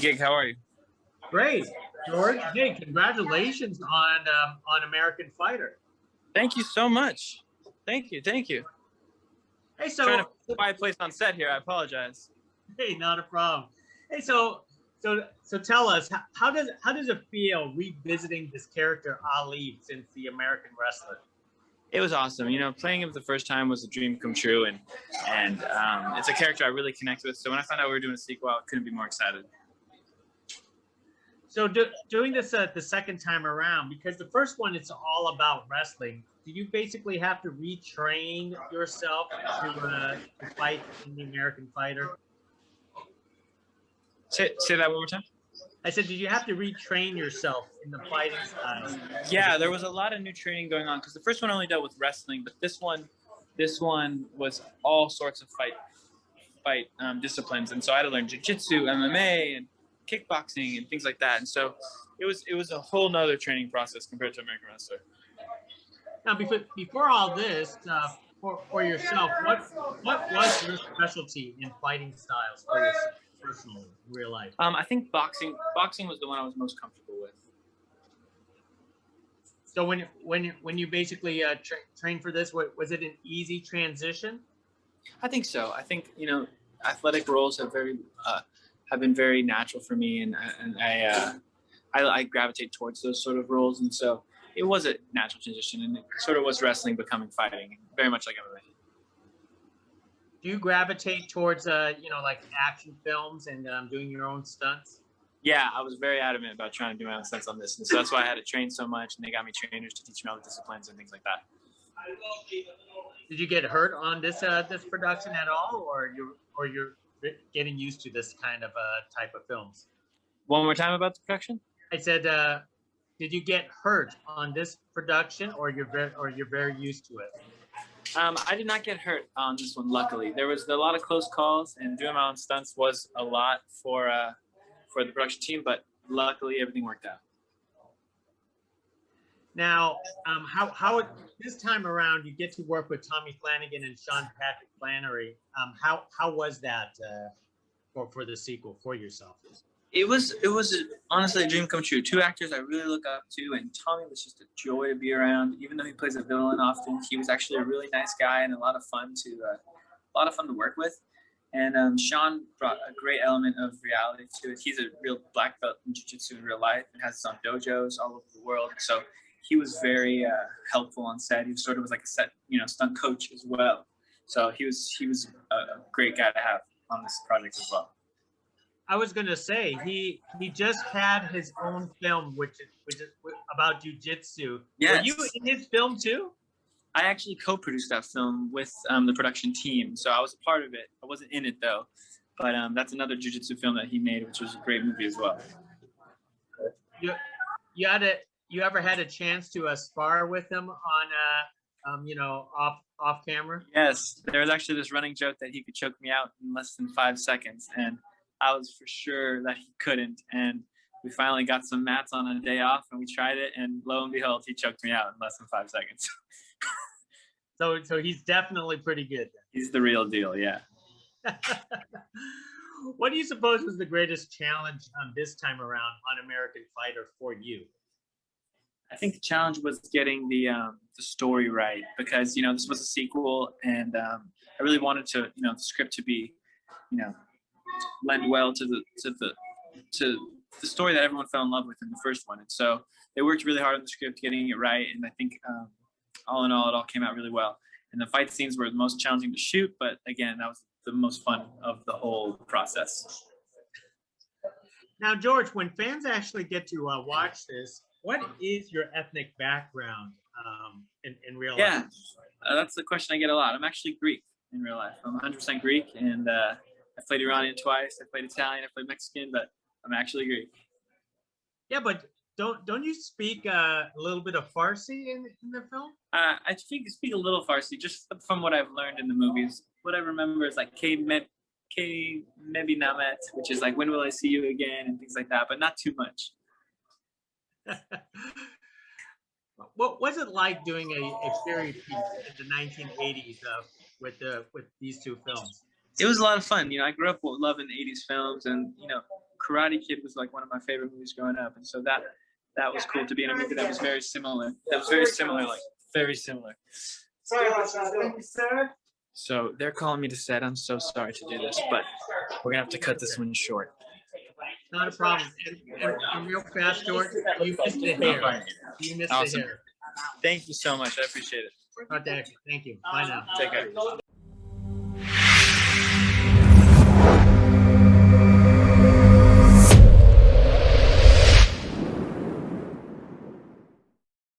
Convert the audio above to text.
Gig, how are you? Great, George. Hey, congratulations on American Fighter. Thank you so much. Thank you. Hey, Trying so to find a place on set here. I apologize. hey, not a problem. Hey, so tell us how does it feel revisiting this character Ali since the American Wrestler? It was awesome. Playing him the first time was a dream come true, and it's a character I really connect with. So when I found out we were doing a sequel, I couldn't be more excited. So doing this the second time around, because the first one it's all about wrestling. Do you basically have to retrain yourself to fight in the American Fighter? Say that one more time. I said, did you have to retrain yourself in the fighting style? Yeah, there was a lot of new training going on because the first one only dealt with wrestling, but this one was all sorts of fight disciplines, and so I had to learn jiu-jitsu, MMA, and kickboxing and things like that. And so it was a whole nother training process compared to American Wrestler. Now, before all this, for yourself, what was your specialty in fighting styles for yourself personally in real life? I think boxing was the one I was most comfortable with. So when you basically trained for this, was it an easy transition? I think so. I think athletic roles have been very natural for me, and I gravitate towards those sort of roles, and so it was a natural transition, and it sort of was wrestling becoming fighting, very much like MMA. Do you gravitate towards like action films and doing your own stunts? Yeah, I was very adamant about trying to do my own stunts on this, and so that's why I had to train so much, and they got me trainers to teach me all the disciplines and things like that. Did you get hurt on this production at all, or you're getting used to this kind of type of films? One more time about the production? I said, did you get hurt on this production, or you're very used to it? I did not get hurt on this one, luckily. There was a lot of close calls, and doing my own stunts was a lot for the production team, but luckily everything worked out. Now, how this time around you get to work with Tommy Flanagan and Patrick Flanery. How was that for the sequel for yourself? It was honestly a dream come true. Two actors I really look up to, and Tommy was just a joy to be around. Even though he plays a villain often, he was actually a really nice guy and a lot of fun to work with. And Sean brought a great element of reality to it. He's a real black belt in jiu-jitsu in real life and has his own dojos all over the world. So he was very helpful on set. He sort of was like a set, stunt coach as well. So he was a great guy to have on this project as well. I was going to say he just had his own film, which is about jiu-jitsu. Yes. Were you in his film too? I actually co-produced that film with the production team, so I was a part of it. I wasn't in it though, but that's another jiu-jitsu film that he made, which was a great movie as well. You ever had a chance to spar with him on off camera? Yes, there was actually this running joke that he could choke me out in less than 5 seconds, and I was for sure that he couldn't. And we finally got some mats on a day off, and we tried it, and lo and behold, he choked me out in less than 5 seconds. So he's definitely pretty good then. He's the real deal, yeah. What do you suppose was the greatest challenge this time around on American Fighter for you? I think the challenge was getting the story right, because this was a sequel, and I really wanted to the script to be lend well to the story that everyone fell in love with in the first one, and so they worked really hard on the script, getting it right, and I think all in all, it all came out really well. And the fight scenes were the most challenging to shoot, but again, that was the most fun of the whole process. Now, George, when fans actually get to watch this, what is your ethnic background in real life? Yeah, that's the question I get a lot. I'm actually Greek in real life. I'm 100% Greek, and I played Iranian twice. I played Italian. I played Mexican, but I'm actually Greek. Yeah, but don't you speak a little bit of Farsi in the film? I speak a little Farsi, just from what I've learned in the movies. What I remember is like K Mebi Namet, which is like when will I see you again and things like that, but not too much. What was it like doing a period piece in the 1980s with these two films? It was a lot of fun. I grew up loving 80s films, and Karate Kid was like one of my favorite movies growing up, and so that was cool to be in a movie that was very similar. Like very similar. Sorry about that. Thank you, sir. So they're calling me to set. I'm so sorry to do this, but we're gonna have to cut this one short. Not a problem. And real fast, George, you missed the hair. You missed Awesome. the hair. Thank you so much. I appreciate it. Okay, thank you. Bye now. Take care.